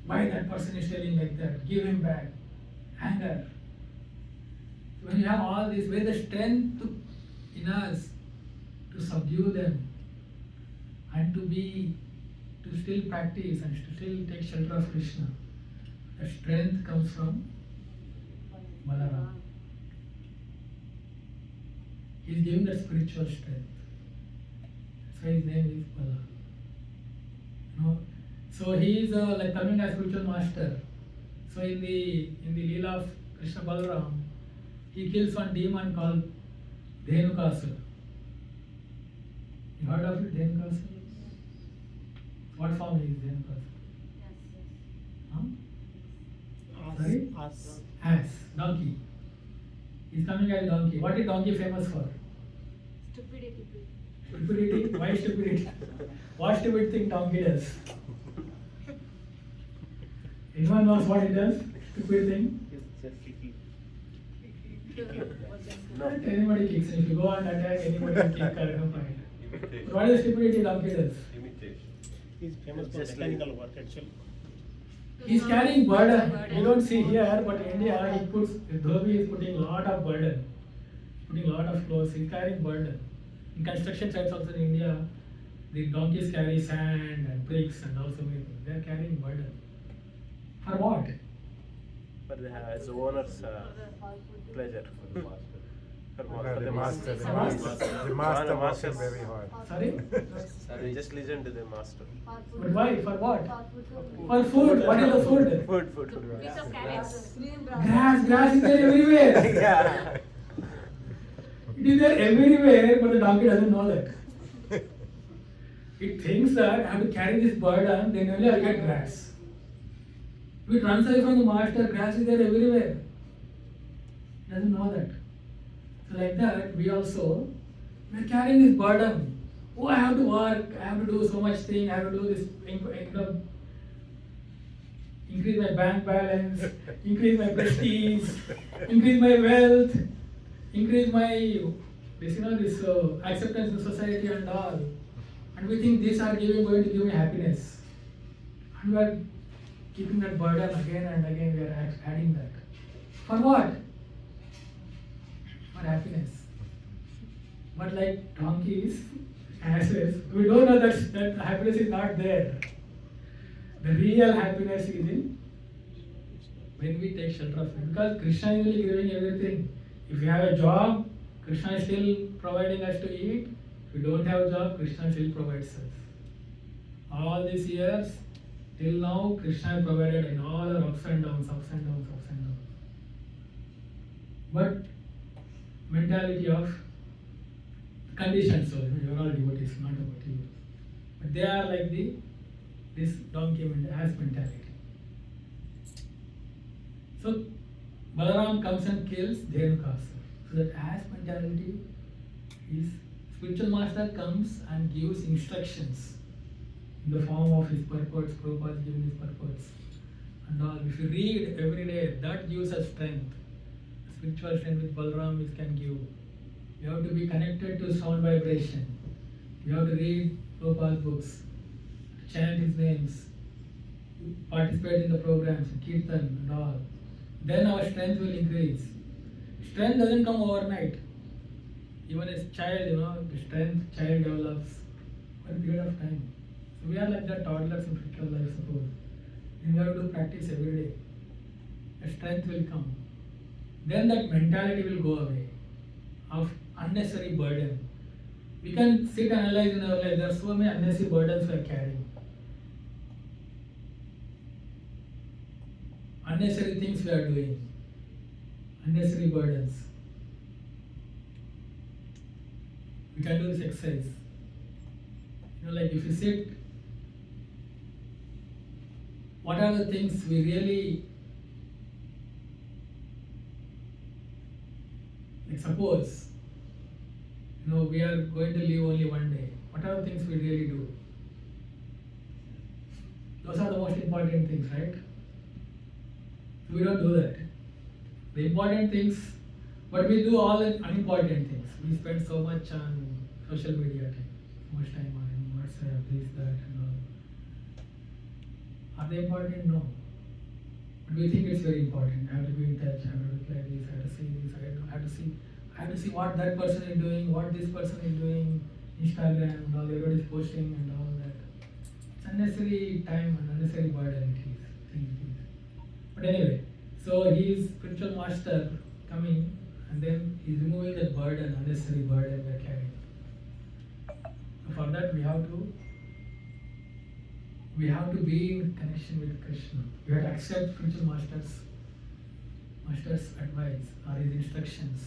Speaker 3: Why that person is telling like that? Give him back. Anger. When you have all this, where the strength in us to subdue them and to still practice and to still take shelter of Krishna, the strength comes from Balarama. He is giving that spiritual strength. That's why his name is Bala. So he is like coming as spiritual master. So in the Leela of Krishna Balaram, he kills one demon called Dhenukasura. You heard of it, Dhenukasura? What form is Dhenukasura? Sorry? Ass. Donkey. He's coming as donkey. What is donkey famous for?
Speaker 4: Stupidity.
Speaker 3: Stupidity? Why stupidity? What stupid thing donkey does? Anyone knows what it does? Stupid thing?
Speaker 1: No.
Speaker 3: Anybody kicks. If you go and attack, anybody can kick or fight. What is stupidity donkey does?
Speaker 2: Imitation.
Speaker 5: He's famous for
Speaker 1: Just
Speaker 5: mechanical work actually.
Speaker 3: He's carrying burden. You don't see here, but in India, he puts, Dhobi is putting lot of burden. Putting lot of clothes, he's carrying burden. In construction sites also in India, the donkeys carry sand and bricks and also many things. They are carrying burden. For what?
Speaker 1: But they have as owner's pleasure. For
Speaker 6: The master, the
Speaker 3: Master.
Speaker 6: master, the master works very hard.
Speaker 3: Sorry?
Speaker 1: They just listen to the master.
Speaker 3: But why? For what? For food. What is the food?
Speaker 1: Food.
Speaker 4: Piece of carrots.
Speaker 3: Grass is there everywhere.
Speaker 1: Yeah.
Speaker 3: It is there everywhere, but the donkey doesn't know that. It thinks that I have to carry this burden, then only I get grass. If it runs away from the master, grass is there everywhere. It doesn't know that. So like that, we are carrying this burden. Oh, I have to work, I have to do so much thing, I have to do this income, increase my bank balance, increase my prestige, increase my wealth, increase my this acceptance in society and all. And we think these are going to give me happiness. And we are keeping that burden again and again, we are adding that. For what? For happiness. But like donkeys, asses, we don't know that happiness is not there. The real happiness is in when we take shelter of it. Because Krishna is really giving everything. If we have a job, Krishna is still providing us to eat. If we don't have a job, Krishna still provides us. All these years, till now, Krishna has provided in all our ups and downs. But mentality of conditions, so you are all devotees, not about you. But they are like this donkey mentality. So Balaram comes and kills Dhenukasura. So that ass mentality is spiritual master comes and gives instructions in the form of his purports, Prabhupada giving his purports. And all. If you read every day, that gives us strength. Spiritual strength with Balaram it can give. You have to be connected to sound vibration. You have to read Prabhupada's books, chant his names, participate in the programs, kirtan and all. Then our strength will increase. Strength doesn't come overnight. Even as child, the strength child develops for a period of time. So we are like the toddlers in spiritual life, suppose. And we have to do practice every day. The strength will come. Then that mentality will go away of unnecessary burden. We can sit and analyze in our life. There are so many unnecessary burdens we are carrying. Unnecessary things we are doing. Unnecessary burdens. We can do this exercise. Like if you sit, what are the things we really, like suppose, we are going to live only one day. What are the things we really do? Those are the most important things, right? So we don't do that. The important things, but we do all the unimportant things. We spend so much on social media time, so much time on WhatsApp, this, that, and all. Are they important? No. But we think it's very important. I have to be in touch, I have to reply this, I have to see this, I have to see what that person is doing, what this person is doing, Instagram and all, everybody is posting and all that. It's unnecessary time and unnecessary burden it is. But anyway, so he is spiritual master coming and then he's removing that burden, unnecessary burden we are carrying. So for that we have to be in connection with Krishna. We have to accept spiritual master's advice or his instructions.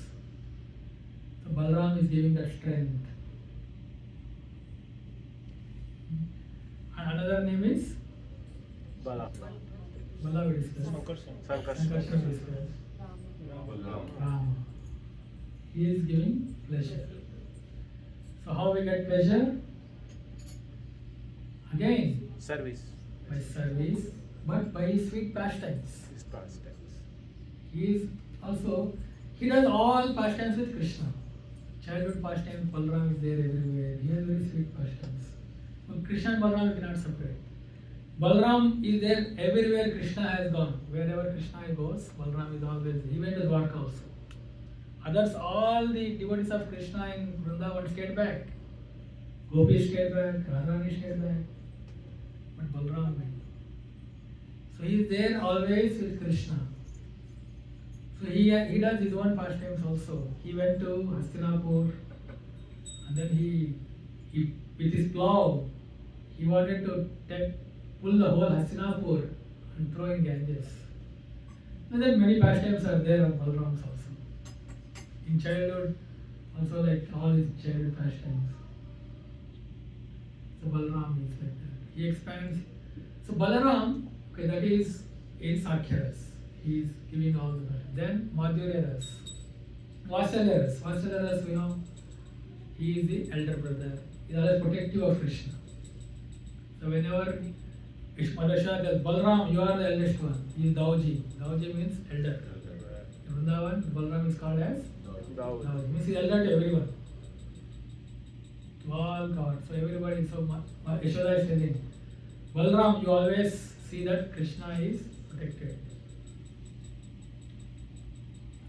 Speaker 3: So Balaram is giving that strength. And another name is
Speaker 1: Bala.
Speaker 3: Bala we discussed.
Speaker 1: Sankarshan.
Speaker 3: Sankarshan we discussed. Rama. He is giving pleasure. So how we get pleasure? Again,
Speaker 1: Service.
Speaker 3: by service, but by his sweet pastimes.
Speaker 1: His pastimes.
Speaker 3: He does all pastimes with Krishna. childhood pastimes, Balaram is there everywhere. He has very sweet pastimes. But Krishna and Balaram cannot separate. Balaram is there everywhere Krishna has gone. Wherever Krishna goes, Balaram is always. He went to Dwarka also. Others, all the devotees of Krishna in Vrindavan stayed back. Gopis stayed back, Radharani stayed back. But Balaram went. So he is there always with Krishna. So he does his own pastimes also. He went to Hastinapur and then he with his plow, he wanted to pull the whole Hastinapur and throw in Ganges. And then many pastimes are there of Balaram's also. In childhood, also like all his childhood pastimes. So Balaram is like that. He expands. So Balaram, okay, that is in Sakhyaras. He is giving all the. Then Madhurya Ras. Vatsalya Ras. Vatsalya Ras, you know, he is the elder brother. He is always protective of Krishna. So whenever Madhusha tells Balaram, you are the eldest one. He is Dauji. Dauji means elder. In Vrindavan, Balaram is called as Dauji. Means he is elder to everyone. To all gods. So everybody, so Yashoda is telling, Balaram, you always see that Krishna is protected.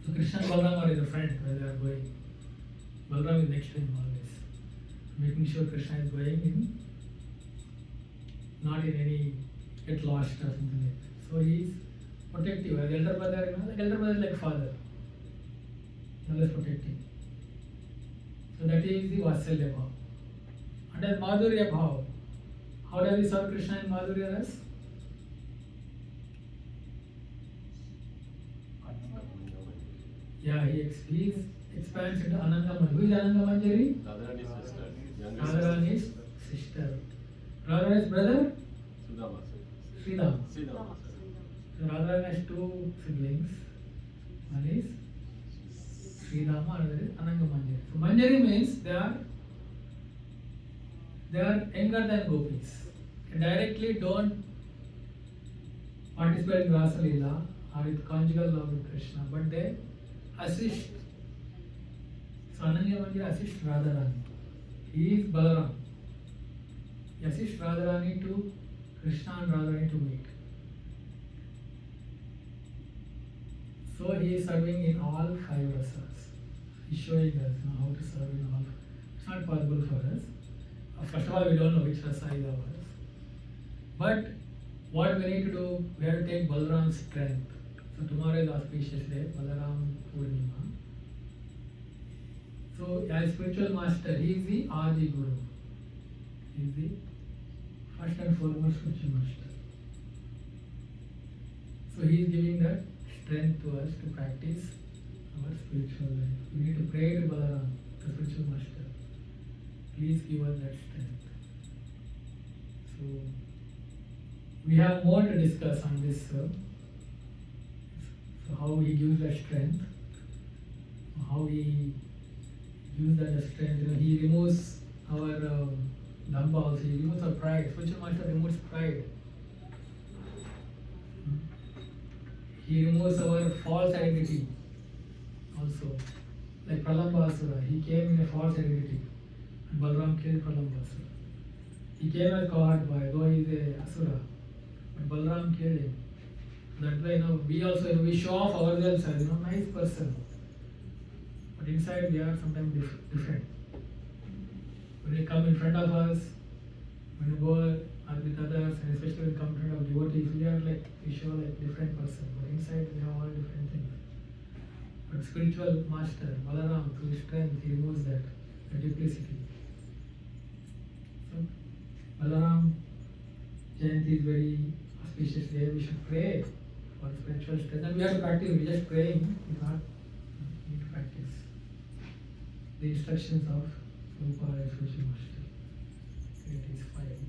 Speaker 3: So Krishna and Balaram are in the front where they are going. Balaram is next to him always. Making sure Krishna is going in, not in any get lost or something like that. So he is protective. As elder brother, you know, like elder brother is like father. He is always protecting. So that is the Vatsalya Bhav. And then Madhurya Bhav. How does he serve Krishna in Madhurya Ras? Yeah, he expands into Anangamanjari. Who is Anangamanjari?
Speaker 2: Radharani's sister.
Speaker 3: Radharani's sister. Radharani's brother?
Speaker 2: Sudama.
Speaker 3: Sridham.
Speaker 2: Sridhama.
Speaker 3: So Radharani has two siblings. One is Sridhama, another is Anangamanjari. So Manjari means they are younger than gopis. They directly don't participate in Rasa Leela or with conjugal love with Krishna, but they assist. So Anangamanjari assists Radharani. He is Balaram. He assists Radharani to Krishna and Radharani to meet. So he is serving in all five rasas. He is showing us, you know, how to serve in all. It's not possible for us. First of all, we don't know which rasa is ours. But what we need to do, we have to take Balaram's strength. So tomorrow is auspicious day, Balaram Purnima. So as spiritual master, he is the Adi Guru. He is the first and foremost spiritual master. So he is giving that strength to us to practice our spiritual life. We need to pray to Balaram, the spiritual master. Please give us that strength. So we have more to discuss on this. So how he gives that strength, how he gives that strength. You know, he removes our damba also. He removes our pride. Spiritual master removes pride. He removes our false identity also. Like Pralambasura, he came in a false identity. And Balaram killed Pralambasura. He came as God by, though he is a Asura. But Balaram killed him. That way, you know, we also, you know, we show off ourselves as, you know, nice person. But inside we are sometimes different. When they come in front of us, when we go with others, and especially when we come in front of devotees, we show like different person. But inside we have all different things. But spiritual master, Balaram, through his strength, he removes that duplicity. So, Balaram Jayanti is very auspicious day. We should pray for spiritual strength. And we have to practice. We just praying, we not need to practice the instructions of Prabhupada and spiritual master. It is fine.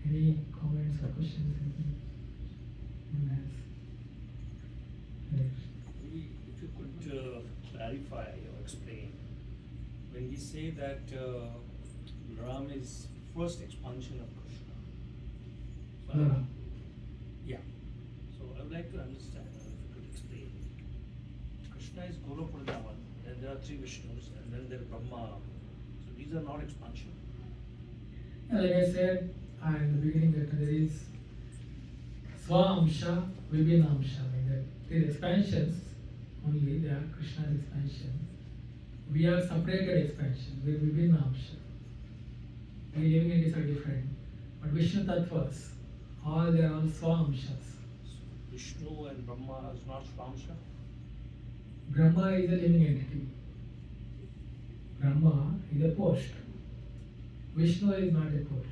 Speaker 3: Any comments or questions? Anyone has? Next.
Speaker 5: If you could clarify or explain, when we say that Ram is first expansion of Krishna. So, yeah. So I would like to understand if you could explain. Krishna is Guru Vrindavan, then there are three Vishnus, and then there is Brahma. So these are not expansion.
Speaker 3: And like I said in the beginning, that there is Swa-amsha, Vibhinamsha, like that. These expansions only, they are Krishna's expansion. We are separated expansion, we are Vibhinamsha. We living entities are different. But Vishnu Tattvas, all they are all Swa-amshas.
Speaker 5: So Vishnu and Brahma is not Swamsha.
Speaker 3: Brahma is a living entity. Brahma is a post. Vishnu is not a post.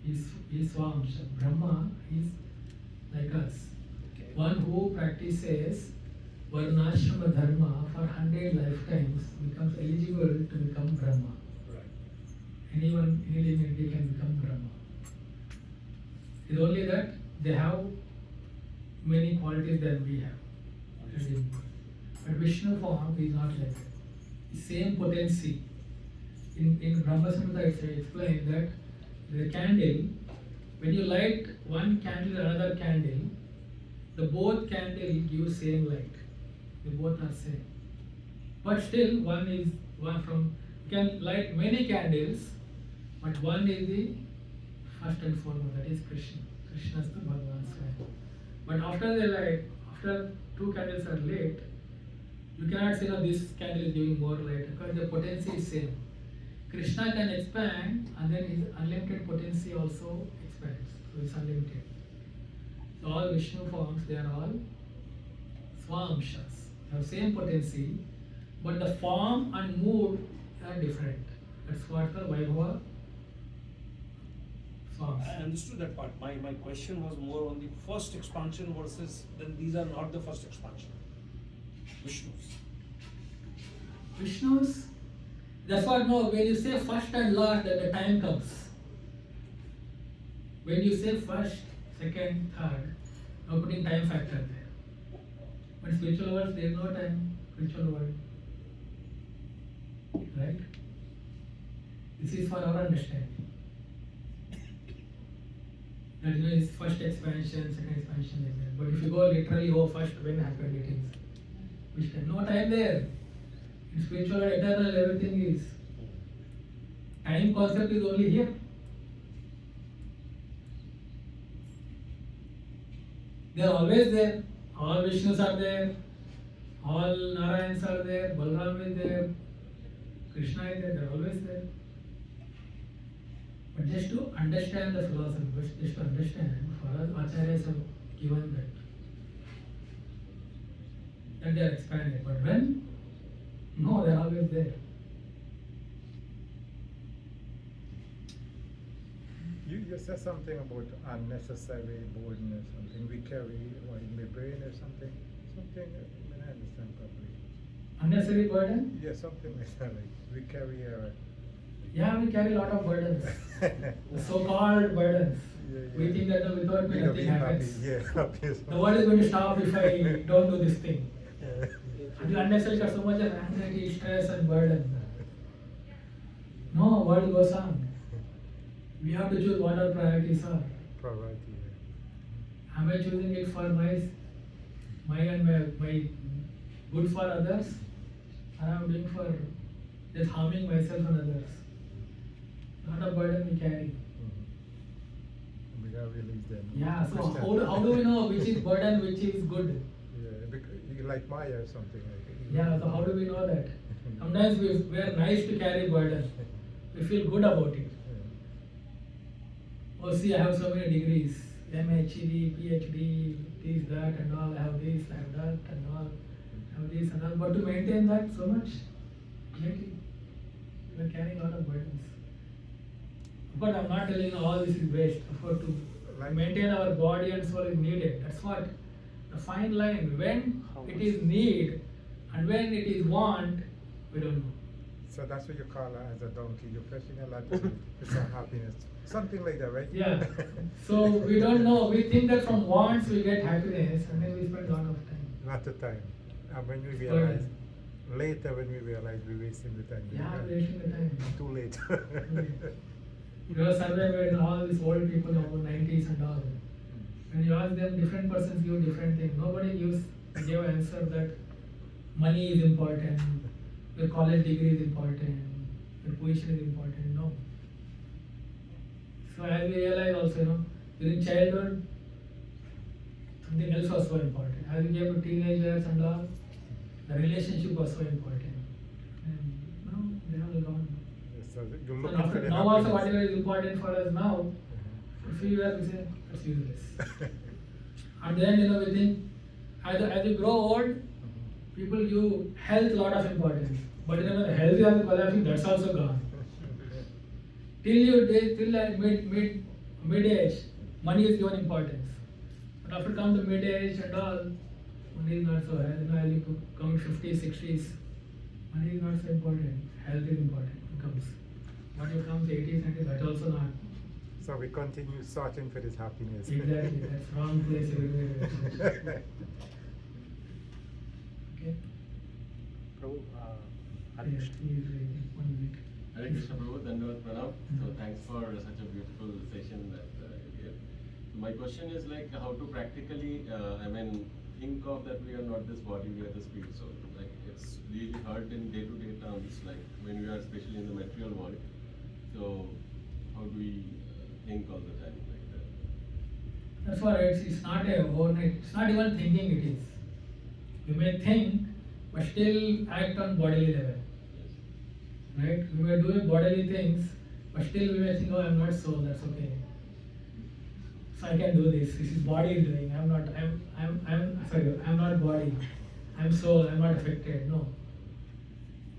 Speaker 3: He is Swamsha. Brahma is like us.
Speaker 5: Okay.
Speaker 3: One who practices Varnashrama Dharma for 100 lifetimes becomes eligible to become Brahma.
Speaker 5: Right.
Speaker 3: Anyone, any living entity can become Brahma. It's only that they have many qualities than we have.
Speaker 5: Understood.
Speaker 3: But Vishnu form is not like that. The same potency. In Brahma Samhita it's explained that the candle, when you light one candle and another candle, the both candle give same light. They both are same. But still one is one from, you can light many candles, but one is the first and foremost, that is Krishna. Krishna is the Bhagavan's light. But after two candles are lit, you cannot say, no, this candle is giving more light because the potency is same. Krishna can expand and then his unlimited potency also expands. So it's unlimited. So all Vishnu forms, they are all Swamshas. They have same potency, but the form and mood are different. That's what the Vaibhava Swams.
Speaker 5: I understood that part. My question was more on the first expansion versus then these are not the first expansion. Vishnus.
Speaker 3: Vishnus, that's what, no, when you say first and last, then the time comes. When you say first, second, third, you're putting time factor there. But spiritual world, there is no time, spiritual world. Right? This is for our understanding. That is first expansion, second expansion like that. But if you go literally, oh, first when happened it is. Which time? No time there. In spiritual and eternal, everything is. Time concept is only here. They are always there. All Vishnus are there. All Narayans are there. Balarama is there. Krishna is there. They are always there. But just to understand the philosophy, just to understand, for us, Acharyas have given that they are expanded. But when? No, they are always there.
Speaker 6: You said something about unnecessary burden or something we carry or in the brain or something. Something I don't understand properly.
Speaker 3: Unnecessary burden?
Speaker 6: Yeah, something like that. Like we carry our.
Speaker 3: Yeah, we carry a lot of burdens. The so-called burdens.
Speaker 6: Yeah,
Speaker 3: We
Speaker 6: yeah.
Speaker 3: think that no, without me
Speaker 6: We don't
Speaker 3: nothing
Speaker 6: be happy.
Speaker 3: happens.
Speaker 6: Yeah, happy is
Speaker 3: The world is going to stop if I don't do this thing.
Speaker 6: Yeah.
Speaker 3: And you unnecessarily got so much of anxiety, stress and burden. No, world goes on. We have to choose what our priorities are.
Speaker 6: Priority. Yeah.
Speaker 3: Am I choosing it for my good for others? Or am I doing for just harming myself and others? Lot of burden we carry.
Speaker 6: Mm-hmm. We gotta release them.
Speaker 3: Yeah, so
Speaker 6: Understand.
Speaker 3: how do we know which is burden, which is good?
Speaker 6: Yeah, because you like Maya or something like it.
Speaker 3: Yeah, so how do we know that? Sometimes we are nice to carry burden. We feel good about it. Oh, see, I have so many degrees. MHD, PhD, this, that, and all. I have this, I have that, and all. I have this and all. But to maintain that so much, lately, we are carrying a lot of burdens. Of course, I'm not telling you all this is waste. Of course, to maintain our body and soul is needed. That's what the fine line. When it is need and when it is want, we don't know.
Speaker 6: So that's what you call her as a donkey. You're fetching a lot to some happiness. Something like that, right?
Speaker 3: Yeah. So we don't know. We think that from wants we get happiness, and then we spend a lot of time.
Speaker 6: Not the time. And when we realize, later when we realize we're wasting the time.
Speaker 3: Yeah, we're wasting the time.
Speaker 6: Too late.
Speaker 3: You know, survey when all these old people in over 90s and all. When you ask them, different persons give different things. Nobody give answer that money is important, your college degree is important, your position is important. No. So as we realize also, during childhood, something else was so important. As we came to teenagers and all, the relationship was so important. And now they are all gone.
Speaker 6: So you're
Speaker 3: So
Speaker 6: looking for
Speaker 3: after,
Speaker 6: the
Speaker 3: now also
Speaker 6: happiness.
Speaker 3: whatever is important for us now, for few years we say that's useless. And then we think as you grow old, people give health a lot of importance. But when health is also collapsing, that's also gone. Till like mid age, money is given importance. But after come to mid age and all, money is not so high. As you come 50s, 60s, money is not so important. Health is important. It comes. But you come to 80s, 90s, that's also not.
Speaker 6: So we continue searching for this happiness.
Speaker 3: Exactly, that's wrong place everywhere. Okay.
Speaker 1: Prabhu, Hare
Speaker 3: Yes,
Speaker 1: Krishna.
Speaker 3: he is waiting. 1 minute.
Speaker 2: Hare Krishna Prabhu, Dandavad Pranam. So thanks for such a beautiful session that you gave. My question is like how to practically, think of that we are not this body, we are the spirit soul. Like it's really hard in day-to-day terms, like when we are especially in the material world. So how do we think all the time like that?
Speaker 3: That's why it's not a overnight, it's not even thinking it is. You may think, but still act on bodily level.
Speaker 2: Yes.
Speaker 3: Right? We may do bodily things, but still we may think, oh, I'm not soul, that's okay. So I can do this. This is body is doing. I'm not body. I'm soul, I'm not affected. No.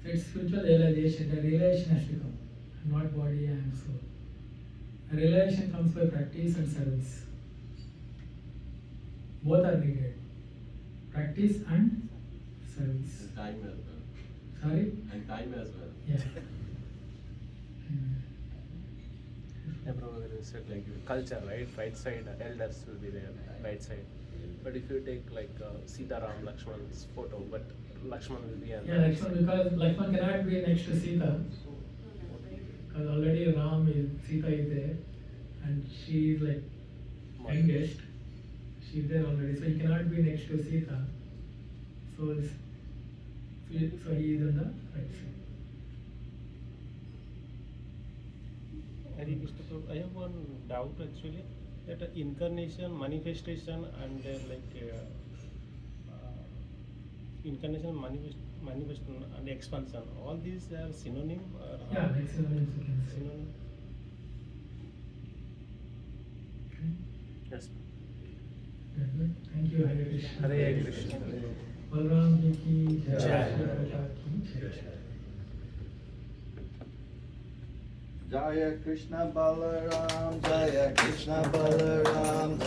Speaker 3: So it's spiritual realization. The realization has to come. I'm not body, I am soul. The realization comes by practice and service. Both are needed. Practice and service.
Speaker 2: And time as well.
Speaker 3: Sorry?
Speaker 2: And time as well.
Speaker 3: Yeah.
Speaker 1: Yeah, Prabhu, when you said like culture, right side elders will be there, right side. But if you take like Sita Ram Lakshman's photo, but Lakshman will be on
Speaker 3: Yeah, Lakshman, because Lakshman cannot be next to Sita. Because already Ram is, Sita is there. And she is like youngest. She is there already. So he cannot be next to Sita. So he is on the right side.
Speaker 7: Hare Krishna Prabhu, I have one doubt actually, that incarnation, manifestation and incarnation, manifestation and expansion, all these are synonym or
Speaker 3: Yeah, like synonyms you can say.
Speaker 7: synonym?
Speaker 3: Okay.
Speaker 1: Yes.
Speaker 3: Good. Thank you, Hare Krishna.
Speaker 1: Hare Krishna.
Speaker 3: Balaram ji ki jai.
Speaker 1: Jai.
Speaker 3: Prabhupada ki jai.
Speaker 8: Jaya Krishna Balaram, Jaya Krishna Balaram,